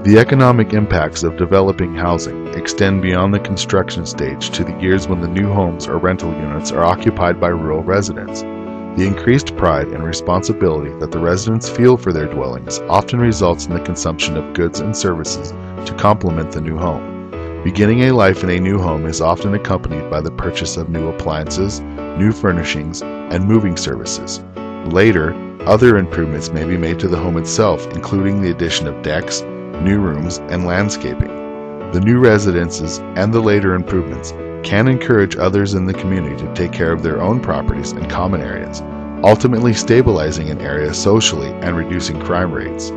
The economic impacts of developing housing extend beyond the construction stage to the years when the new homes or rental units are occupied by rural residents. The increased pride and responsibility that the residents feel for their dwellings often results in the consumption of goods and services to complement the new home. Beginning a life in a new home is often accompanied by the purchase of new appliances, new furnishings, and moving services. Later, other improvements may be made to the home itself, including the addition of decks, new rooms, and landscaping. The new residences and the later improvements can encourage others in the community to take care of their own properties and common areas, ultimately stabilizing an area socially and reducing crime rates.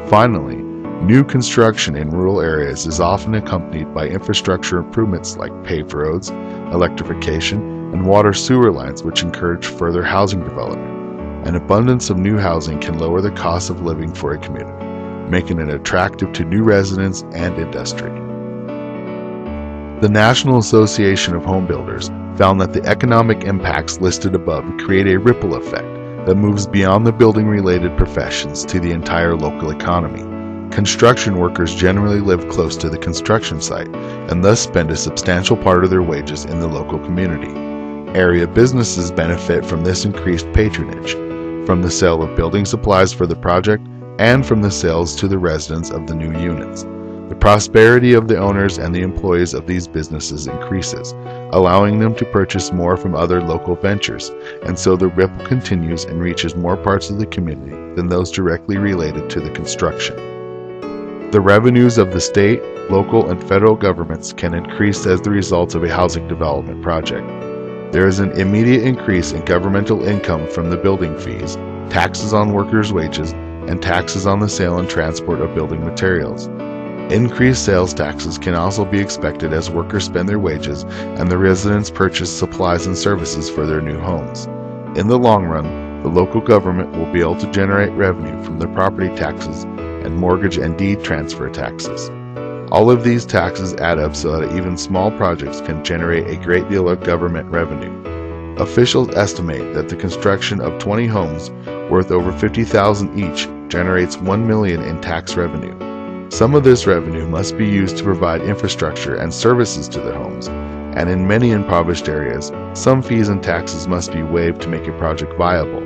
Finally, new construction in rural areas is often accompanied by infrastructure improvements like paved roads, electrification, and water sewer lines, which encourage further housing development. An abundance of new housing can lower the cost of living for a community, making it attractive to new residents and industry. The National Association of Home Builders found that the economic impacts listed above create a ripple effect that moves beyond the building-related professions to the entire local economy. Construction workers generally live close to the construction site and thus spend a substantial part of their wages in the local community. Area businesses benefit from this increased patronage, from the sale of building supplies for the project and from the sales to the residents of the new units. The prosperity of the owners and the employees of these businesses increases, allowing them to purchase more from other local ventures, and so the ripple continues and reaches more parts of the community than those directly related to the construction. The revenues of the state, local, and federal governments can increase as the result of a housing development project. There is an immediate increase in governmental income from the building fees, taxes on workers' wages, and taxes on the sale and transport of building materials. Increased sales taxes can also be expected as workers spend their wages and the residents purchase supplies and services for their new homes. In the long run, the local government will be able to generate revenue from the property taxes and mortgage and deed transfer taxes. All of these taxes add up so that even small projects can generate a great deal of government revenue. Officials estimate that the construction of 20 homes worth over $50,000 each generates $1 million in tax revenue. Some of this revenue must be used to provide infrastructure and services to the homes, and in many impoverished areas, some fees and taxes must be waived to make a project viable.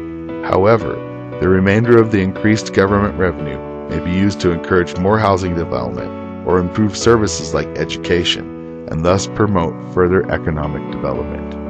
However, the remainder of the increased government revenue may be used to encourage more housing development or improve services like education, and thus promote further economic development.